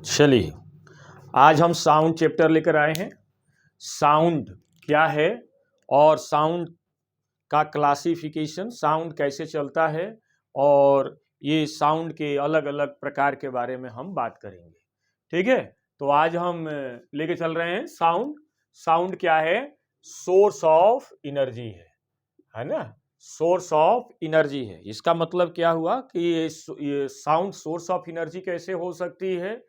चलिए, आज हम साउंड चैप्टर लेकर आए हैं। साउंड क्या है और साउंड का क्लासिफिकेशन, साउंड कैसे चलता है और ये साउंड के अलग अलग प्रकार के बारे में हम बात करेंगे। ठीक है, तो आज हम लेके चल रहे हैं साउंड। साउंड क्या है? सोर्स ऑफ एनर्जी है ना। सोर्स ऑफ एनर्जी है। इसका मतलब क्या हुआ कि ये साउंड सोर्स ऑफ एनर्जी कैसे हो सकती है?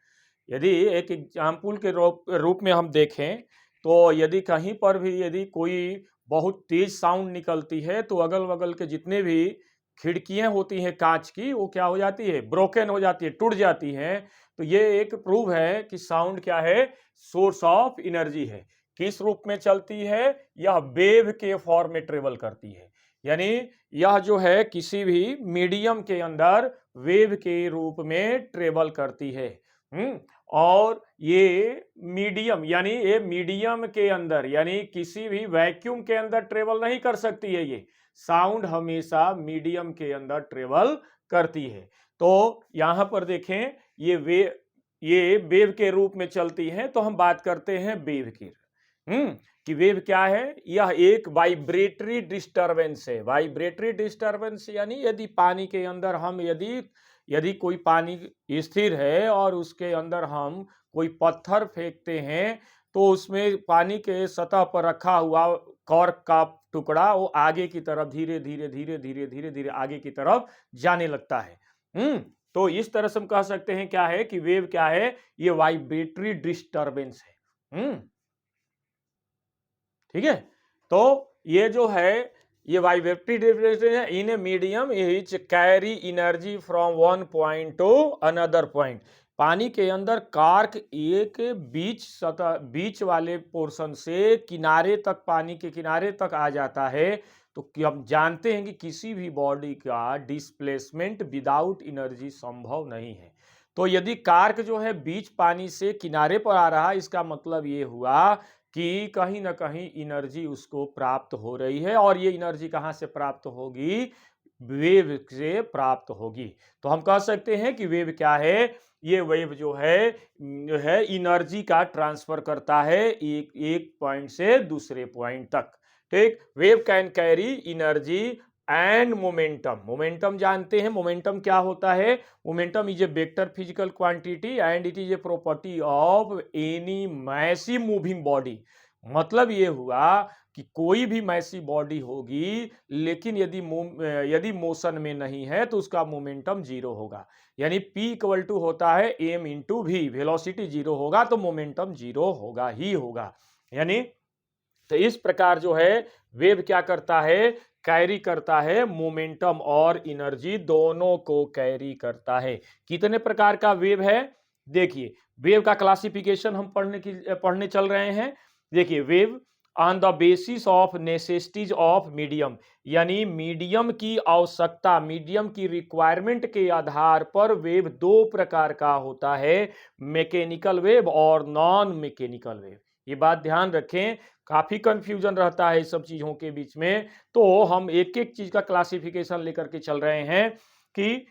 यदि एक एग्जाम्पल के रूप में हम देखें तो यदि कहीं पर भी यदि कोई बहुत तेज साउंड निकलती है तो अगल बगल के जितने भी खिड़कियां होती हैं कांच की, वो क्या हो जाती है? ब्रोकन हो जाती है, टूट जाती हैं। तो ये एक प्रूव है कि साउंड क्या है? सोर्स ऑफ एनर्जी है। किस रूप में चलती है? यह वेव के फॉर्म में ट्रेवल करती है। यानी यह जो है किसी भी मीडियम के अंदर वेव के रूप में ट्रेवल करती है। और ये मीडियम यानी ये मीडियम के अंदर यानी किसी भी वैक्यूम के अंदर ट्रेवल नहीं कर सकती है। ये साउंड हमेशा मीडियम के अंदर ट्रेवल करती है। तो यहां पर देखें, ये वेव के रूप में चलती है। तो हम बात करते हैं वेव की। कि वेव क्या है? यह एक वाइब्रेटरी डिस्टरबेंस है। वाइब्रेटरी डिस्टरबेंस यानी यदि पानी के अंदर हम यदि कोई पानी स्थिर है और उसके अंदर हम कोई पत्थर फेंकते हैं तो उसमें पानी के सतह पर रखा हुआ कॉर्क का टुकड़ा वो आगे की तरफ धीरे धीरे धीरे धीरे धीरे धीरे आगे की तरफ जाने लगता है। तो इस तरह से हम कह सकते हैं क्या है कि वेव क्या है? ये वाइब्रेटरी डिस्टरबेंस है। ठीक है, तो ये जो है ये vibratory disturbance in a medium is carry energy from one point two another point. पानी के अंदर कार्क एक बीच वाले पोर्शन से किनारे तक, पानी के किनारे तक आ जाता है। तो हम जानते हैं कि किसी भी बॉडी का डिस्प्लेसमेंट विदाउट एनर्जी संभव नहीं है। तो यदि कार्क जो है बीच पानी से किनारे पर आ रहा है, इसका मतलब ये हुआ कि कहीं ना कहीं एनर्जी उसको प्राप्त हो रही है। और ये एनर्जी कहां से प्राप्त होगी? वेव से प्राप्त होगी। तो हम कह सकते हैं कि वेव क्या है? ये वेव जो है एनर्जी का ट्रांसफर करता है एक पॉइंट से दूसरे पॉइंट तक। ठीक, wave can carry energy and momentum. Momentum जानते हैं, मोमेंटम क्या होता है? Momentum is a vector physical quantity and it is a property of any massive moving body. मतलब ये हुआ कि कोई भी मैसिव बॉडी होगी लेकिन यदि मोशन में नहीं है तो उसका मोमेंटम जीरो होगा। यानी P इक्वल टू होता है m into V. Velocity zero होगा तो मोमेंटम जीरो होगा ही होगा। यानी तो इस प्रकार जो है वेव क्या करता है? कैरी करता है, मोमेंटम और एनर्जी दोनों को कैरी करता है। कितने प्रकार का वेव है? देखिए, वेव का क्लासिफिकेशन हम पढ़ने चल रहे हैं। देखिए, wave on the basis of necessities of medium, यानी मीडियम की आवश्यकता, मीडियम की रिक्वायरमेंट के आधार पर वेव दो प्रकार का होता है, मैकेनिकल वेव और नॉन मैकेनिकल वेव। ये बात ध्यान रखें, काफी कंफ्यूजन रहता है इस सब चीजों के बीच में। तो हम एक एक चीज का क्लासिफिकेशन लेकर के चल रहे हैं कि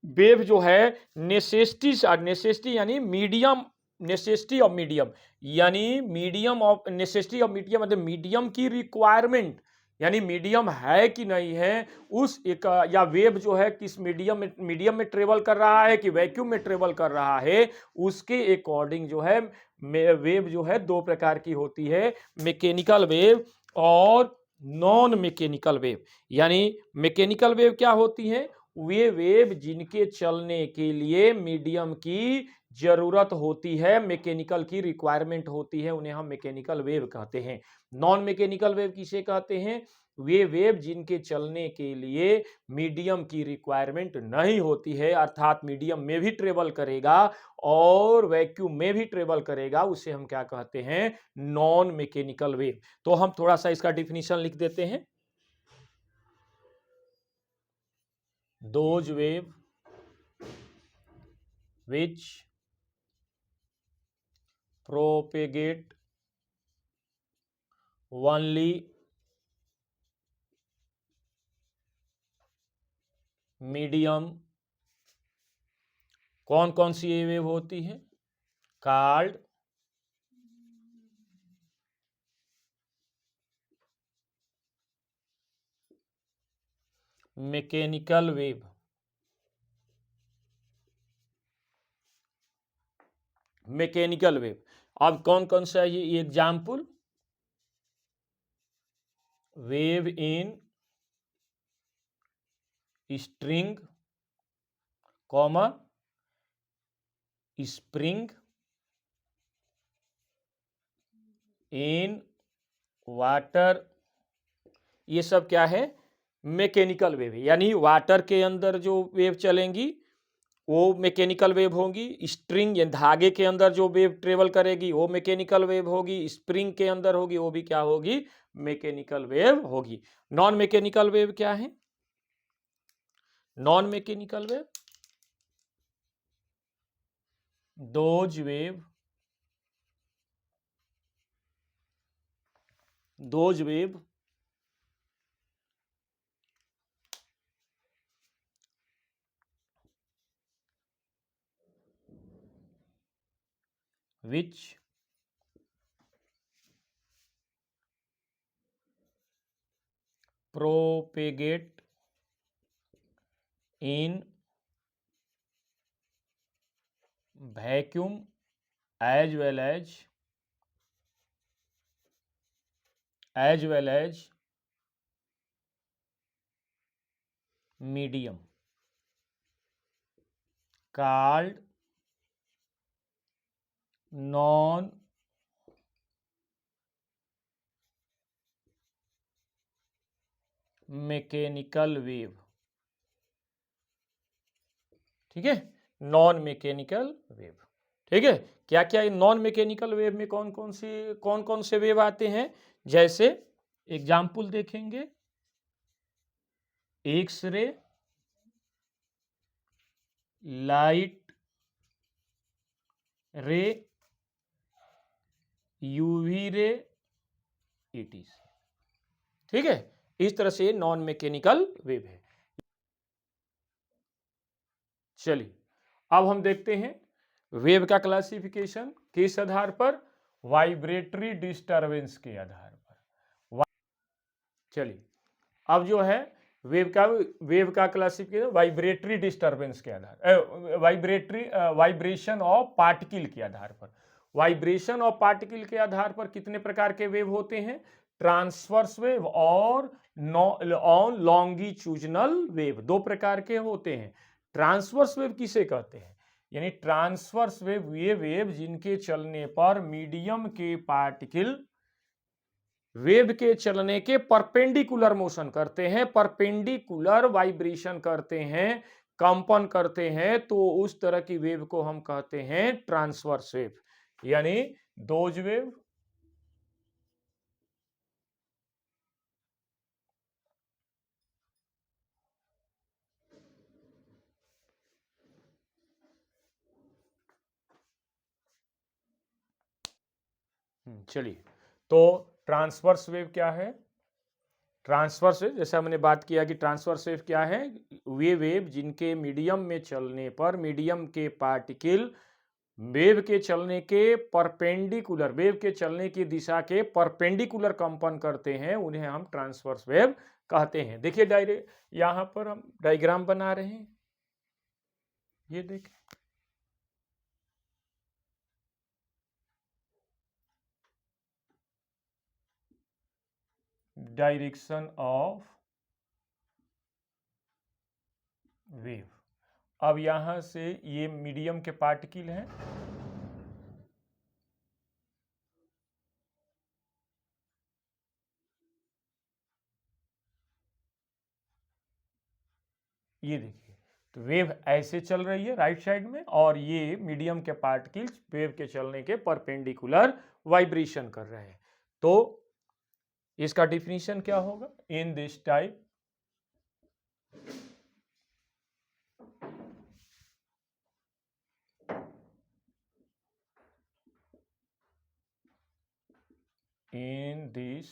वेव जो है नेसेसिटी यानी मीडियम, नेसेसिटी ऑफ मीडियम यानी medium of necessity of medium मतलब मीडियम की रिक्वायरमेंट, यानी मीडियम है कि नहीं है उस एक, या वेव जो है किस मीडियम में ट्रेवल कर रहा है कि वैक्यूम में ट्रेवल कर रहा है, उसके अकॉर्डिंग जो है वेव जो है दो प्रकार की होती है, मैकेनिकल वेव और नॉन मैकेनिकल वेव। यानी मैकेनिकल वेव क्या होती है? वे वेव जिनके चलने के लिए मीडियम की जरूरत होती है, मैकेनिकल की रिक्वायरमेंट होती है, उन्हें हम मैकेनिकल वेव कहते हैं। नॉन मैकेनिकल वेव किसे कहते हैं? वे वेव जिनके चलने के लिए मीडियम की रिक्वायरमेंट नहीं होती है, अर्थात मीडियम में भी ट्रेवल करेगा और वैक्यूम में भी ट्रेवल करेगा, उसे हम क्या कहते हैं? Non mechanical wave. तो हम थोड़ा सा इसका डिफिनीशन लिख देते हैं। Those wave which propagate only medium, कौन कौन सी ये वेव होती है? called mechanical wave. Mechanical wave. अब कौन कौन सा है ये example? Wave in string, comma spring, in water, ये सब क्या है? मैकेनिकल वेव है। यानी वाटर के अंदर जो वेव चलेंगी वो मैकेनिकल वेव होगी, स्ट्रिंग या धागे के अंदर जो वेव ट्रेवल करेगी वो मैकेनिकल वेव होगी, स्प्रिंग के अंदर होगी वो भी क्या होगी? मैकेनिकल वेव होगी। नॉन मैकेनिकल वेव क्या है? Non mechanical wave, those wave, those wave which propagate in vacuum as well as medium called non mechanical wave. ठीक है, नॉन मैकेनिकल वेव। ठीक है, क्या क्या नॉन मैकेनिकल वेव में कौन कौन से वेव आते हैं? जैसे एग्जाम्पल देखेंगे, एक्स रे, लाइट रे, यूवी रे, ईटीसी। ठीक है, इस तरह से नॉन मैकेनिकल वेव है। चलिए अब हम देखते हैं वेव का क्लासिफिकेशन किस आधार पर? वाइब्रेटरी डिस्टरबेंस के आधार पर। चलिए अब जो है वेव का क्लासिफिकेशन वाइब्रेटरी डिस्टरबेंस के आधार, वाइब्रेशन ऑफ पार्टिकल के आधार पर। वाइब्रेशन ऑफ पार्टिकल के आधार पर कितने प्रकार के वेव होते हैं? ट्रांसवर्स वेव और लॉन्गिट्यूडनल वेव, दो प्रकार के होते हैं। ट्रांसवर्स वेव किसे कहते हैं? यानी ट्रांसवर्स वेव ये वेव जिनके चलने पर मीडियम के पार्टिकल वेव के चलने के परपेंडिकुलर मोशन करते हैं, परपेंडिकुलर वाइब्रेशन करते हैं, कंपन करते हैं, तो उस तरह की वेव को हम कहते हैं ट्रांसवर्स वेव। यानी दोज वेव, चलिए तो ट्रांसवर्स वेव क्या है? ट्रांसवर्स वेव, जैसे हमने बात किया कि ट्रांसवर्स वेव क्या है? वे वेव जिनके मीडियम में चलने पर मीडियम के पार्टिकल वेव के चलने के परपेंडिकुलर, वेव के चलने की दिशा के परपेंडिकुलर कंपन करते हैं, उन्हें हम ट्रांसवर्स वेव कहते हैं। देखिए यहां पर हम डायग्राम बना रहे हैं, ये देखें, डायरेक्शन ऑफ वेव। अब यहां से ये मीडियम के पार्टिकल हैं, ये देखिए, तो वेव ऐसे चल रही है राइट साइड में, और ये मीडियम के पार्टिकल्स वेव के चलने के परपेंडिकुलर वाइब्रेशन कर रहे हैं। तो इसका डिफिनीशन क्या होगा? इन this type in this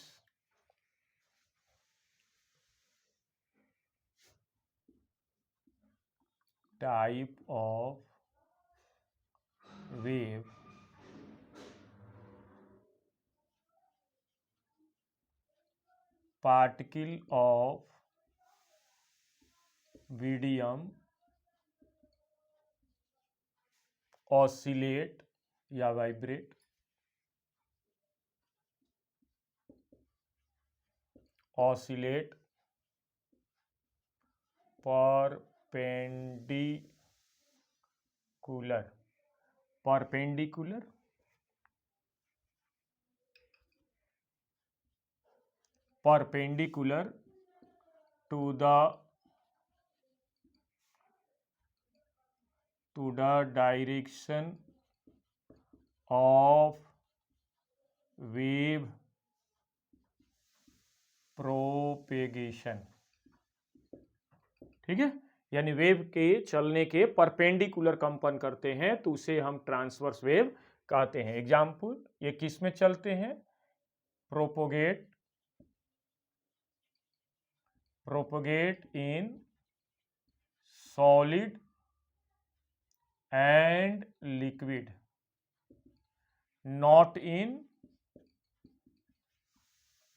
type of wave particle of medium oscillate या vibrate perpendicular to the direction of wave propagation। ठीक है, यानी वेव के चलने के परपेंडिकुलर कंपन करते हैं तो उसे हम ट्रांसवर्स वेव कहते हैं। एग्जाम्पल, ये किस में चलते हैं? Propagate in solid and liquid, not in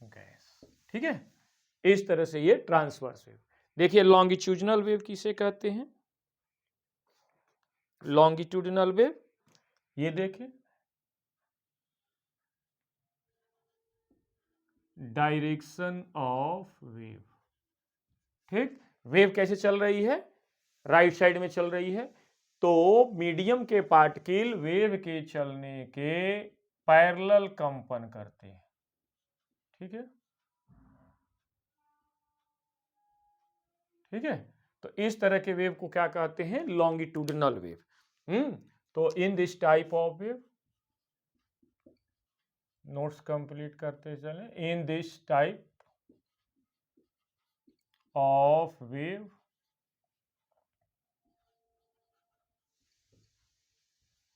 gas. ठीक है, इस तरह से ये ट्रांसवर्स वेव। देखिए लॉन्गिट्यूडिनल वेव किसे कहते हैं? लॉन्गिट्यूडिनल वेव, ये देखें, डायरेक्शन ऑफ वेव। ठीक, वेव कैसे चल रही है? राइट साइड में चल रही है, तो मीडियम के पार्टिकल वेव के चलने के पैरेलल कंपन करते हैं। ठीक है, ठीक है, तो इस तरह के वेव को क्या कहते हैं? Longitudinal wave. तो in this type of wave, notes complete करते चलें, in this type of wave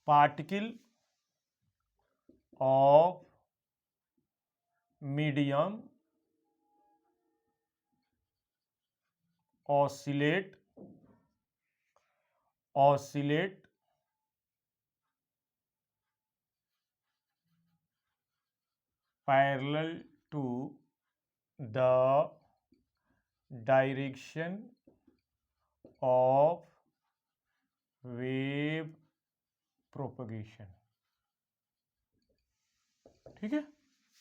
particle of medium oscillate parallel to the direction of wave propagation। ठीक है,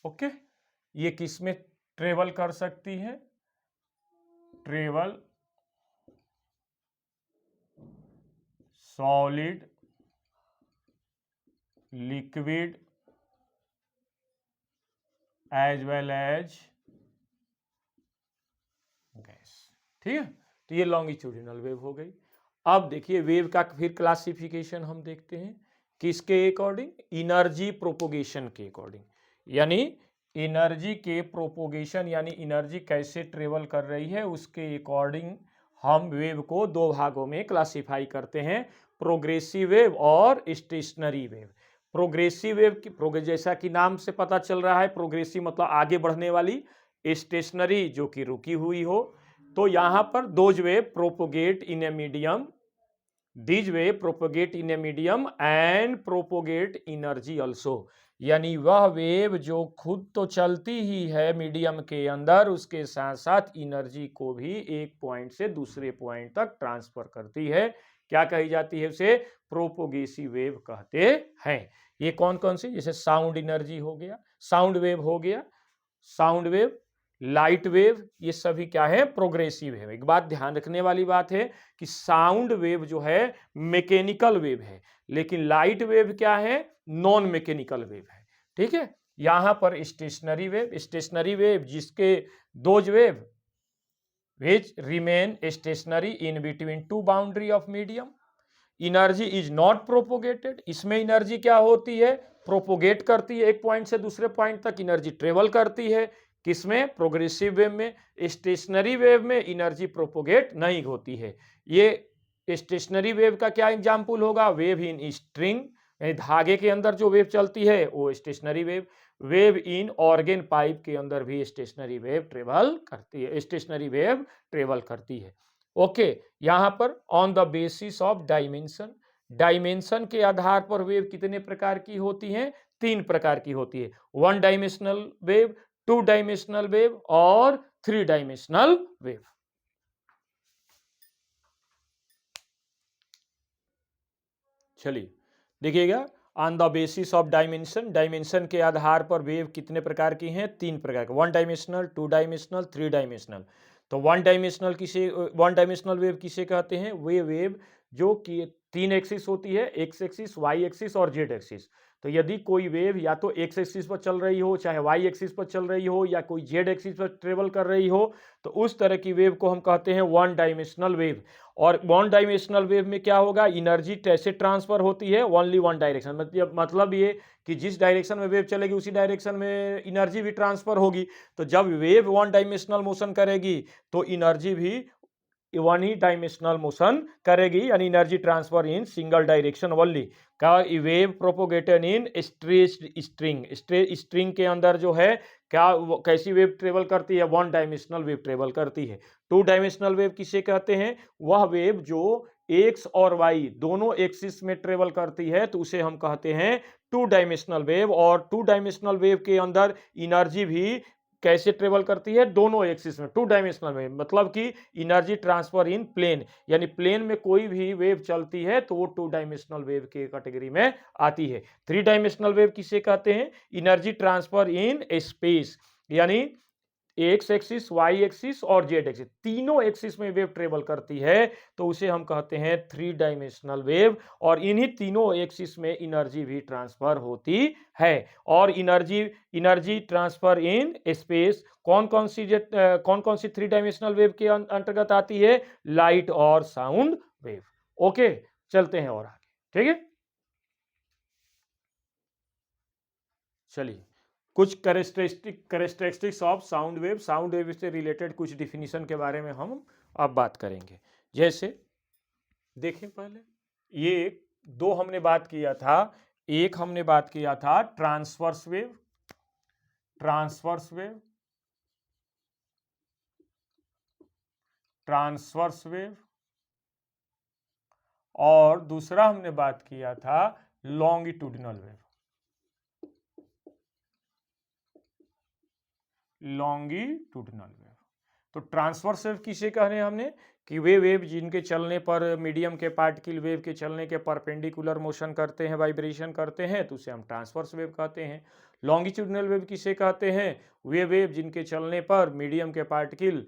ओके। ये किस में ट्रेवल कर सकती है? Travel solid, liquid as well as gas. ठीक है, तो ये लॉन्गिट्यूडिनल वेव हो गई। अब देखिए वेव का फिर क्लासिफिकेशन हम देखते हैं, किसके अकॉर्डिंग? एनर्जी प्रोपोगेशन के अकॉर्डिंग, यानी एनर्जी के प्रोपोगेशन, यानी एनर्जी कैसे ट्रेवल कर रही है उसके अकॉर्डिंग हम वेव को दो भागों में क्लासिफाई करते हैं, प्रोग्रेसिव वेव और स्टेशनरी वेव। प्रोग्रेसिव वेव की जैसा कि नाम से पता चल रहा है, प्रोग्रेसिव मतलब आगे बढ़ने वाली, स्टेशनरी जो कि रुकी हुई हो। तो यहां पर those wave propagate in a medium, these wave propagate in a medium and propagate energy also, यानी वह वेव जो खुद तो चलती ही है मीडियम के अंदर, उसके साथ साथ एनर्जी को भी एक पॉइंट से दूसरे पॉइंट तक ट्रांसफर करती है। क्या कही जाती है? उसे प्रोपोगेसिव वेव कहते हैं। ये कौन कौन सी? जैसे साउंड एनर्जी हो गया, साउंड वेव हो गया, साउंड वेव, लाइट वेव, ये सभी क्या है? प्रोग्रेसिव है। एक बात ध्यान रखने वाली बात है कि साउंड वेव जो है मैकेनिकल वेव है, लेकिन लाइट वेव क्या है? नॉन मैकेनिकल वेव है। ठीक है, यहां पर स्टेशनरी वेव जिसके those wave which remain stationery in between two boundary of medium, energy is not propagated. इसमें एनर्जी क्या होती है? प्रोपोगेट करती है, एक पॉइंट से दूसरे पॉइंट तक एनर्जी ट्रेवल करती है। किसमें? प्रोग्रेसिव वेव में। स्टेशनरी वेव में एनर्जी प्रोपोगेट नहीं होती है। ये स्टेशनरी वेव का क्या एग्जाम्पल होगा? वेव इन स्ट्रिंग, धागे के अंदर जो वेव चलती है वो stationary wave. Wave in organ pipe के अंदर भी स्टेशनरी वेव ट्रेवल करती है, स्टेशनरी वेव ट्रेवल करती है। ओके, यहां पर on the basis of dimension, dimension के आधार पर वेव कितने प्रकार की होती हैं? 3 प्रकार की होती है। One dimensional wave, two dimensional wave और थ्री डायमेंशनल वेव। चलिए देखिएगा, on the basis of dimension, dimension के आधार पर वेव कितने प्रकार की हैं? तीन प्रकार के, one dimensional, two dimensional, three dimensional. तो वन डायमेंशनल वेव किसे कहते हैं? वे वेव जो कि तीन एक्सिस होती है, एक्स एक्सिस, वाई एक्सिस और जेड एक्सिस। तो यदि कोई वेव या तो एक्स एक्सिस पर चल रही हो, चाहे वाई एक्सिस पर चल रही हो, या कोई जेड एक्सिस पर ट्रेवल कर रही हो, तो उस तरह की वेव को हम कहते हैं वन डायमेंशनल वेव। और वन डायमेंशनल वेव में क्या होगा? एनर्जी कैसे ट्रांसफर होती है? ओनली वन डायरेक्शन, मतलब ये कि जिस डायरेक्शन में वेव चलेगी उसी डायरेक्शन में एनर्जी भी ट्रांसफर होगी। तो जब वेव वन डायमेंशनल मोशन करेगी तो एनर्जी भी वन ही डायमेंशनल मोशन करेगी, यानी energy transfer in single direction only. का वेव प्रोपोगेटेड इन स्ट्रेच्ड स्ट्रिंग, स्ट्रिंग के अंदर जो है क्या कैसी वेव ट्रेवल करती है? वन डायमेंशनल वेव ट्रेवल करती है। टू डायमेंशनल वेव किसे कहते हैं? वह वेव जो एक्स और वाई दोनों एक्सिस में ट्रेवल करती है, तो उसे हम कहते हैं टू डायमेंशनल वेव। और टू डायमेंशनल वेव के अंदर एनर्जी भी कैसे ट्रेवल करती है? दोनों एक्सिस में, टू डायमेंशनल में, मतलब कि एनर्जी ट्रांसफर इन प्लेन, यानी प्लेन में कोई भी वेव चलती है तो वो टू डायमेंशनल वेव के कैटेगरी में आती है। थ्री डायमेंशनल वेव किसे कहते हैं? एनर्जी ट्रांसफर इन स्पेस, यानी एक्स एक्सिस, वाई एक्सिस और जेड एक्सिस, तीनों एक्सिस में वेव ट्रेवल करती है, तो उसे हम कहते हैं थ्री डायमेंशनल वेव। और इन्हीं तीनों एक्सिस में एनर्जी भी ट्रांसफर होती है। और एनर्जी ट्रांसफर इन स्पेस कौन कौन सी थ्री डायमेंशनल वेव के अंतर्गत आती है? लाइट और साउंड वेव। ओके, चलते हैं और आगे, ठीक है। चलिए, कुछ करेक्टरिस्टिक्स ऑफ साउंड वेव से रिलेटेड कुछ डिफिनीशन के बारे में हम अब बात करेंगे। जैसे देखें, पहले ये दो हमने बात किया था। एक हमने बात किया था transverse wave, transverse wave, transverse wave, और दूसरा हमने बात किया था लॉन्गिट्यूडिनल वेव, लॉन्गिट्यूडिनल वेव। तो ट्रांसवर्स वेव किसे कह रहे हैं हमने? कि वे वेव जिनके चलने पर मीडियम के पार्टिकल वेव के चलने के परपेंडिकुलर मोशन करते हैं, वाइब्रेशन करते हैं, तो उसे हम ट्रांसवर्स वेव कहते हैं। लॉन्गिट्यूडिनल वेव किसे कहते हैं? वे वेव जिनके चलने पर मीडियम के पार्टिकल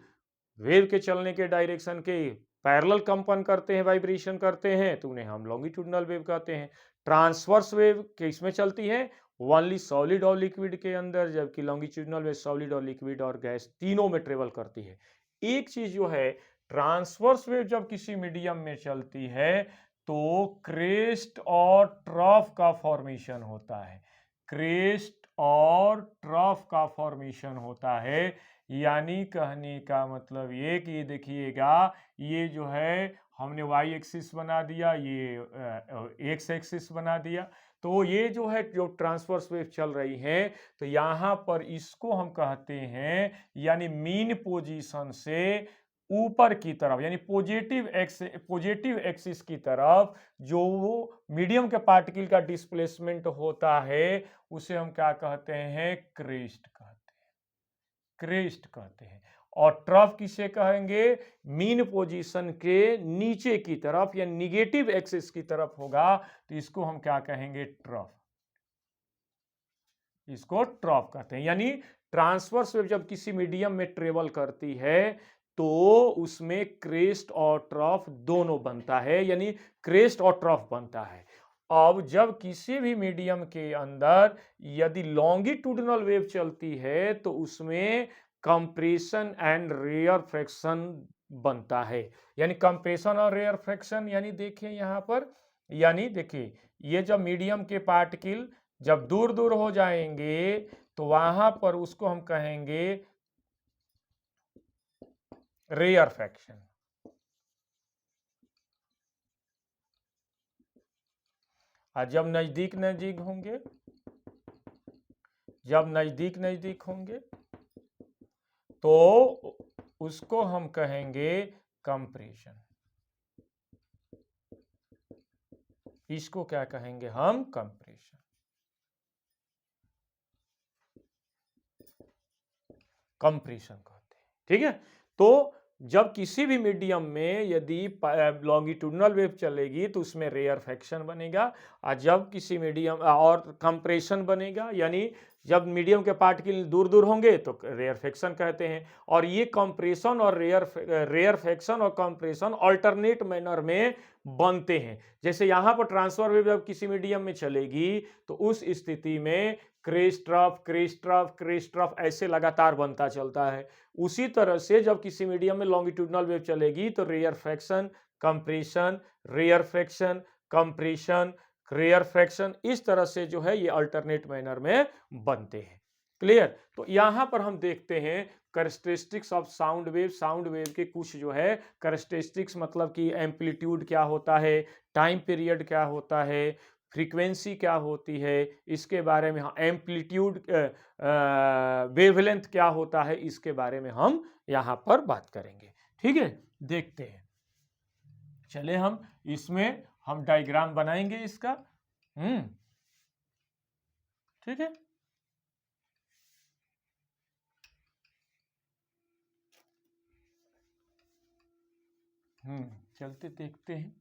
वेव के चलने के डायरेक्शन के पैरेलल कंपन करते हैं, वाइब्रेशन करते हैं, तो उन्हें हम लॉन्गिट्यूडिनल वेव कहते हैं। ट्रांसवर्स वेव किसमें चलती है? ओनली सॉलिड और लिक्विड के अंदर, जबकि लॉन्गिट्यूडिनल वेव सॉलिड और लिक्विड और गैस तीनों में ट्रेवल करती है। एक चीज जो है, ट्रांसवर्स वेव जब किसी मीडियम में चलती है तो क्रेस्ट और ट्रफ का फॉर्मेशन होता है, क्रेस्ट और ट्रफ का फॉर्मेशन होता है। यानी कहने का मतलब ये कि देखिएगा, ये जो है हमने वाई एक्सिस बना दिया, ये एक्स एक्सिस बना दिया, तो ये जो है जो ट्रांसवर्स वेव चल रही है, तो यहाँ पर इसको हम कहते हैं, यानी मीन पोजीशन से ऊपर की तरफ, यानी पॉजिटिव एक्सिस की तरफ जो मीडियम के पार्टिकल का डिस्प्लेसमेंट होता है, उसे हम क्या कहते हैं? क्रेस्ट कहते हैं, क्रेस्ट कहते हैं। और ट्रफ किसे कहेंगे? मीन पोजीशन के नीचे की तरफ या निगेटिव एक्सिस की तरफ होगा, तो इसको हम क्या कहेंगे? ट्रफ, इसको ट्रफ कहते हैं। यानी ट्रांसवर्स वेव जब किसी मीडियम में ट्रेवल करती है तो उसमें क्रेस्ट और ट्रफ दोनों बनता है, यानी क्रेस्ट और ट्रफ बनता है। अब जब किसी भी मीडियम के अंदर यदि लॉन्गिट्यूडिनल वेव चलती है तो उसमें कंप्रेशन एंड रेयर फ्रैक्शन बनता है। यानी कंप्रेशन और रेयर फ्रैक्शन, यानी देखिए यहां पर, यानी देखिए ये जब मीडियम के पार्टिकल जब दूर दूर हो जाएंगे तो वहां पर उसको हम कहेंगे रेयर फ्रैक्शन। और जब नजदीक नजदीक होंगे, जब नजदीक नजदीक होंगे तो उसको हम कहेंगे कंप्रेशन। इसको क्या कहेंगे हम? कंप्रेशन। कंप्रेशन कहते हैं। ठीक है, तो जब किसी भी मीडियम में यदि लॉन्गिट्यूडनल वेव चलेगी तो उसमें रेयरफेक्शन बनेगा, और जब किसी मीडियम और कंप्रेशन बनेगा, यानी जब मीडियम के पार्टिकल दूर दूर होंगे तो रेयरफेक्शन कहते हैं। और ये कंप्रेशन और रेयरफेक्शन और कंप्रेशन अल्टरनेट मैनर में बनते हैं। जैसे यहाँ पर ट्रांसफर वेव जब किसी मीडियम में चलेगी तो उस स्थिति में crest trough crest trough crest trough ऐसे लगातार बनता चलता है। उसी तरह से जब किसी मीडियम में लॉन्गिट्यूडनल वेव चलेगी तो rarefaction, compression, rarefaction, compression, rarefaction, इस तरह से जो है ये अल्टरनेट मैनर में बनते हैं। क्लियर? तो यहां पर हम देखते हैं characteristics of sound wave. Sound wave के कुछ जो है कैरेक्टरिस्टिक्स, मतलब कि एम्पलीट्यूड क्या होता है, टाइम पीरियड क्या होता है, फ्रीक्वेंसी क्या होती है, इसके बारे में, एम्पलीट्यूड, वेवलेंथ क्या होता है, इसके बारे में हम यहां पर बात करेंगे। ठीक है, देखते हैं। चले हम इसमें हम डायग्राम बनाएंगे इसका। ठीक है, चलते देखते हैं।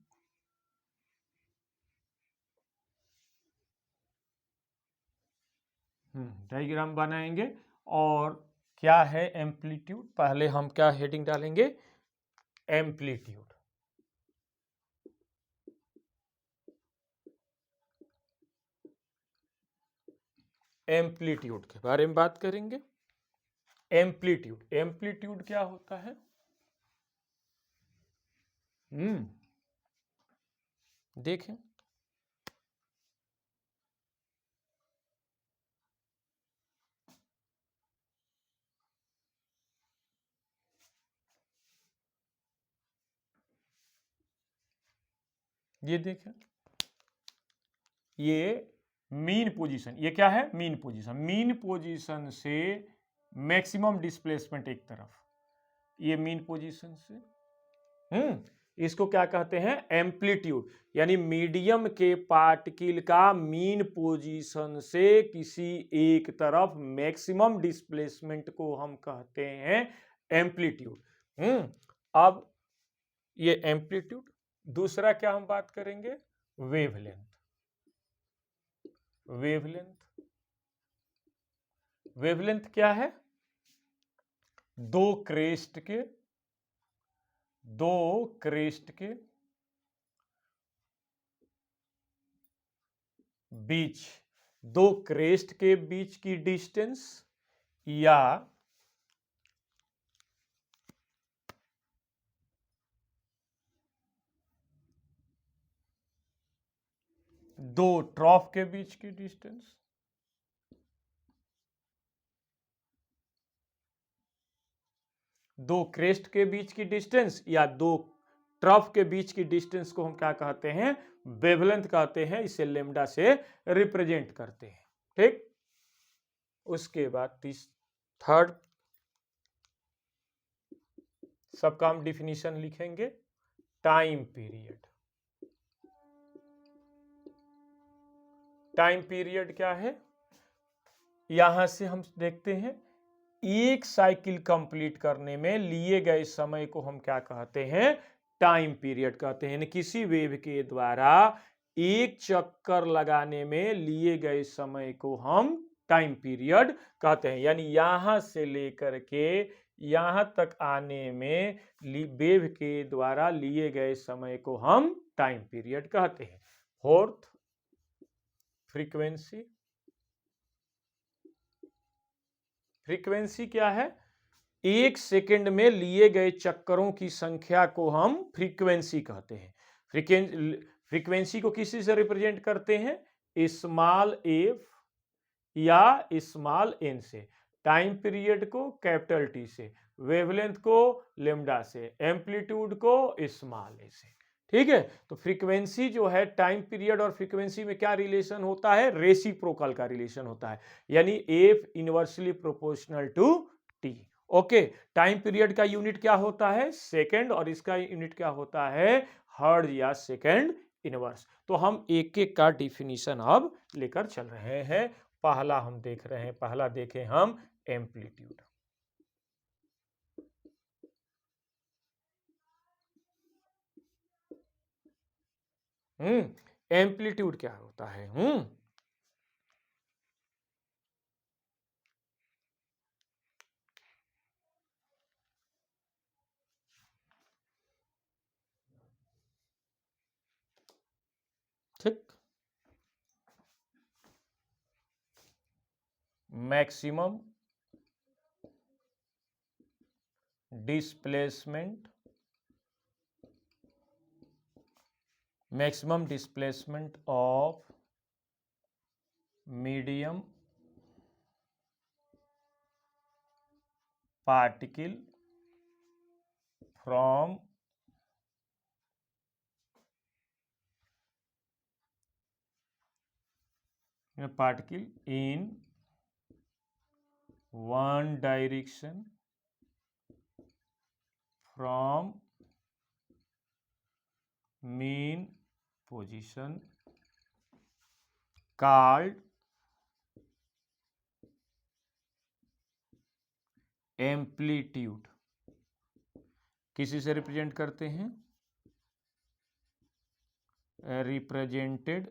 डायग्राम बनाएंगे। और क्या है एम्पलीट्यूड, पहले हम क्या हेडिंग डालेंगे, एम्पलीट्यूड। एम्पलीट्यूड के बारे में बात करेंगे। एम्पलीट्यूड, एम्पलीट्यूड क्या होता है? देखें, ये देखें, ये मीन पोजीशन, ये क्या है, मीन पोजीशन। मीन पोजीशन से मैक्सिमम डिस्प्लेसमेंट एक तरफ, ये मीन पोजीशन से, इसको क्या कहते हैं, एम्पलीट्यूड। यानी मीडियम के पार्टिकल का मीन पोजीशन से किसी एक तरफ मैक्सिमम डिस्प्लेसमेंट को हम कहते हैं एम्पलीट्यूड। अब ये एम्पलीट्यूड। दूसरा क्या हम बात करेंगे, वेवलेंथ। वेवलेंथ, वेवलेंथ क्या है, दो क्रेस्ट के बीच, दो क्रेस्ट के बीच की डिस्टेंस, या दो ट्रॉफ के बीच की डिस्टेंस, दो क्रेस्ट के बीच की डिस्टेंस या दो ट्रफ के बीच की डिस्टेंस को हम क्या कहते हैं, वेवलेंथ कहते हैं। इसे लेमडा से रिप्रेजेंट करते हैं। ठीक, उसके बाद थर्ड सबका हम डिफिनीशन लिखेंगे, टाइम पीरियड। टाइम पीरियड क्या है, यहां से हम देखते हैं एक साइकिल कंप्लीट करने में लिए गए समय को हम क्या कहते हैं, टाइम पीरियड कहते हैं। किसी वेव के द्वारा एक चक्कर लगाने में लिए गए समय को हम टाइम पीरियड कहते हैं। यानी यहां से लेकर के यहां तक आने में वेव के द्वारा लिए गए समय को हम टाइम पीरियड कहते हैं। Fourth, frequency. फ्रीक्वेंसी क्या है, एक सेकंड में लिए गए चक्करों की संख्या को हम फ्रीक्वेंसी कहते हैं। फ्रीक्वेंसी को किसी से रिप्रेजेंट करते हैं, स्मॉल एफ या स्मॉल एन से, टाइम पीरियड को कैपिटल टी से, वेवलेंथ को लेमडा से, एम्पलीट्यूड को स्मॉल ए से। ठीक है, तो फ्रीक्वेंसी जो है, टाइम पीरियड और फ्रीक्वेंसी में क्या रिलेशन होता है, रेसिप्रोकल का रिलेशन होता है। यानी F inversely proportional to T. Okay, time period का यूनिट क्या होता है, सेकंड, और इसका यूनिट क्या होता है, हर्ट्ज या सेकंड इनवर्स। तो हम एक एक का डिफिनीशन अब लेकर चल रहे हैं। पहला हम देख रहे हैं, पहला देखें हम एम्पलीट्यूड। एम्पलीट्यूड क्या होता है? ठीक, maximum displacement, maximum displacement of medium particle from a particle in one direction from mean position called amplitude. किसी से रिप्रेजेंट करते हैं? Represented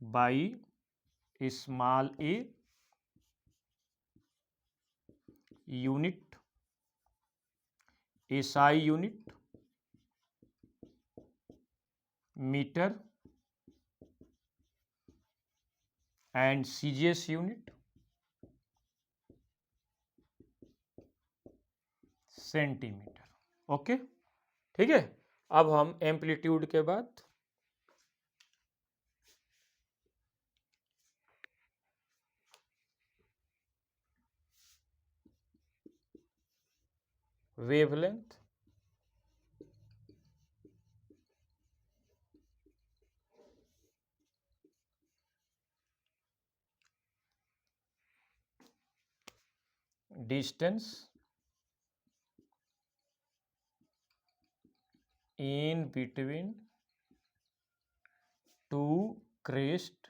by small A unit, SI unit, metre and CGS unit, centimetre. Okay, ठीक है। अब हम amplitude के बाद wavelength, distance in between two crest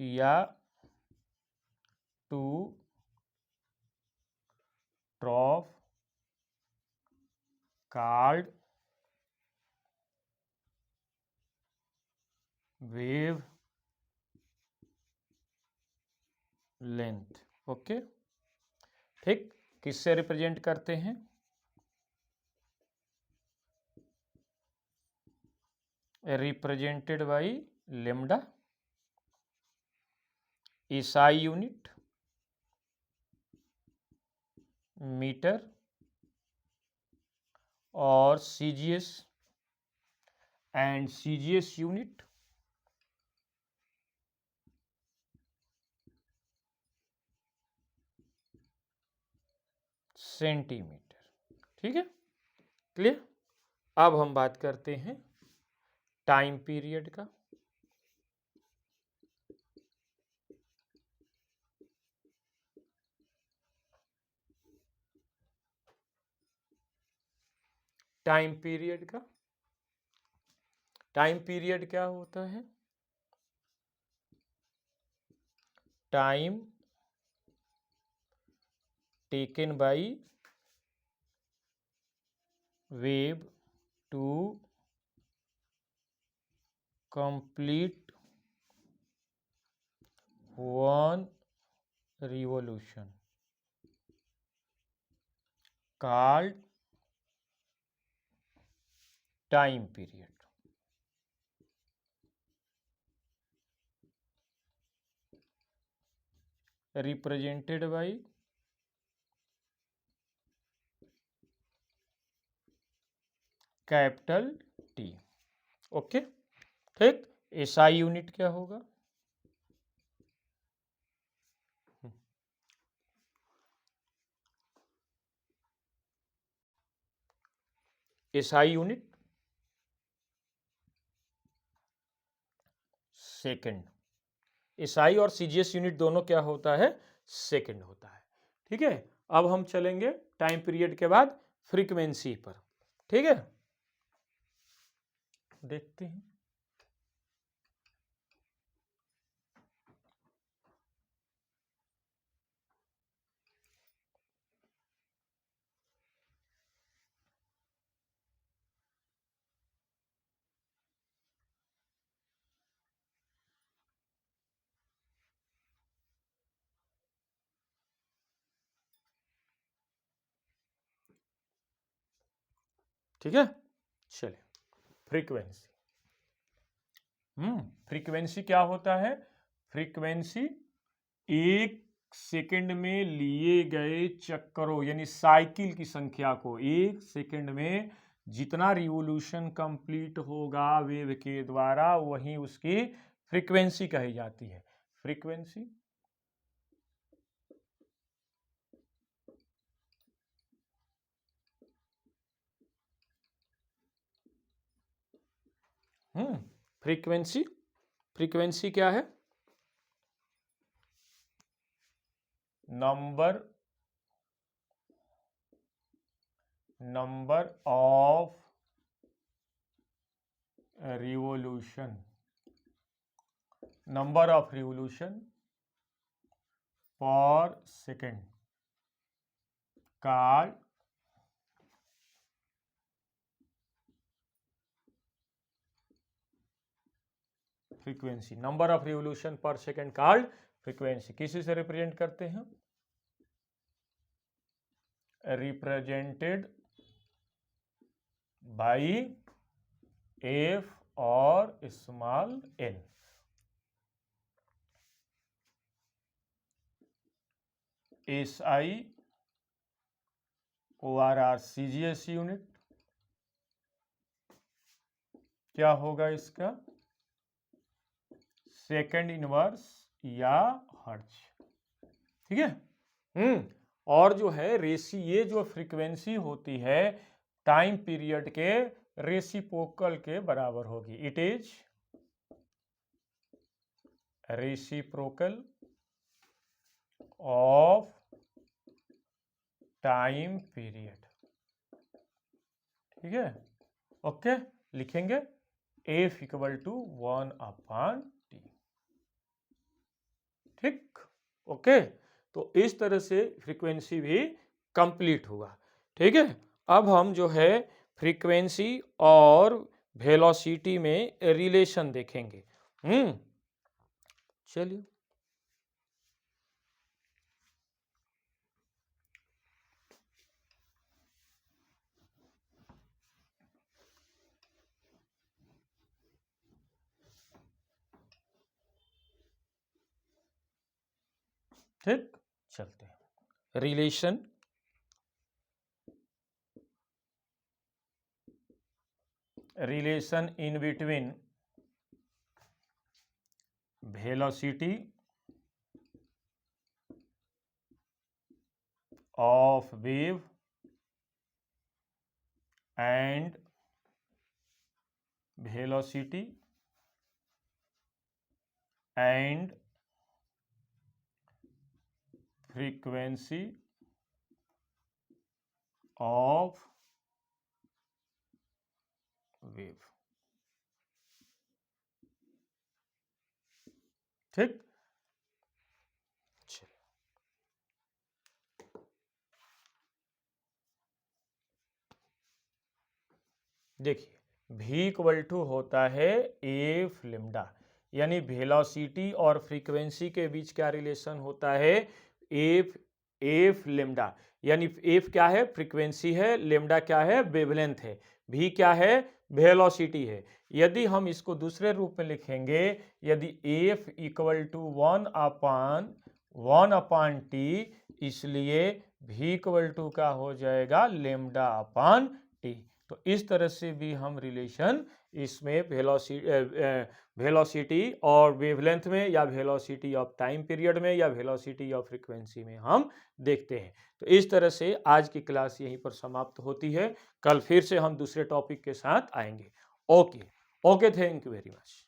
या two trough called wave length। Okay, ठीक। किससे रिप्रेजेंट करते हैं? Represented by lambda, SI unit, metre और CGS and CGS unit centimetre. ठीक है, क्लियर। अब हम बात करते हैं टाइम पीरियड का। टाइम पीरियड क्या होता है? Time taken by wave to complete one revolution called time period। represented by capital T. Okay, ठीक। एसआई यूनिट क्या होगा? SI unit second. एसआई और सीजीएस यूनिट दोनों क्या होता है? सेकंड होता है। ठीक है, अब हम चलेंगे टाइम पीरियड के बाद फ्रीक्वेंसी पर। ठीक है, देखते हैं। ठीक है, चलिए फ्रीक्वेंसी। फ्रीक्वेंसी क्या होता है? फ्रीक्वेंसी एक सेकंड में लिए गए चक्करों यानी साइकिल की संख्या को, एक सेकंड में जितना रिवोल्यूशन कंप्लीट होगा वेव के द्वारा वही उसकी फ्रीक्वेंसी कही जाती है। फ्रीक्वेंसी फ्रीक्वेंसी फ्रीक्वेंसी क्या है? Number of revolution, number of revolution per second called frequency. Number of revolution per second called frequency. किसी से रिप्रेजेंट करते हैं? रिप्रेजेंटेड बाई एफ और small N. SI ORR CGS unit क्या होगा इसका? सेकेंड इनवर्स या हर्ट्ज। ठीक है। और जो है ये जो फ्रीक्वेंसी होती है टाइम पीरियड के रेसिप्रोकल के बराबर होगी। It is reciprocal of time period. ठीक है, ओके, लिखेंगे F इक्वल टू 1/T। ठीक, ओके, तो इस तरह से फ्रीक्वेंसी भी कंप्लीट हुआ। ठीक है, अब हम जो है फ्रीक्वेंसी और वेलोसिटी में रिलेशन देखेंगे। चलिए, ठीक, चलते हैं। Relation in between velocity of wave and velocity and frequency of wave। ठीक, देखिए v इक्वल टू होता है एफ लेमडा, यानी वेलोसिटी और फ्रीक्वेंसी के बीच क्या रिलेशन होता है? एफ लेमडा, यानी एफ क्या है? फ्रीक्वेंसी है, लेमडा क्या है? वेवलेंथ है, v क्या है? वेलोसिटी है। यदि हम इसको दूसरे रूप में लिखेंगे, यदि एफ इक्वल टू 1/T, इसलिए v इक्वल टू का हो जाएगा λ/T। तो इस तरह से भी हम रिलेशन इसमें वेलोसिटी और वेवलेंथ में, या वेलोसिटी ऑफ टाइम पीरियड में, या वेलोसिटी ऑफ फ्रीक्वेंसी में हम देखते हैं। तो इस तरह से आज की क्लास यहीं पर समाप्त होती है। कल फिर से हम दूसरे टॉपिक के साथ आएंगे। Okay, thank you very much.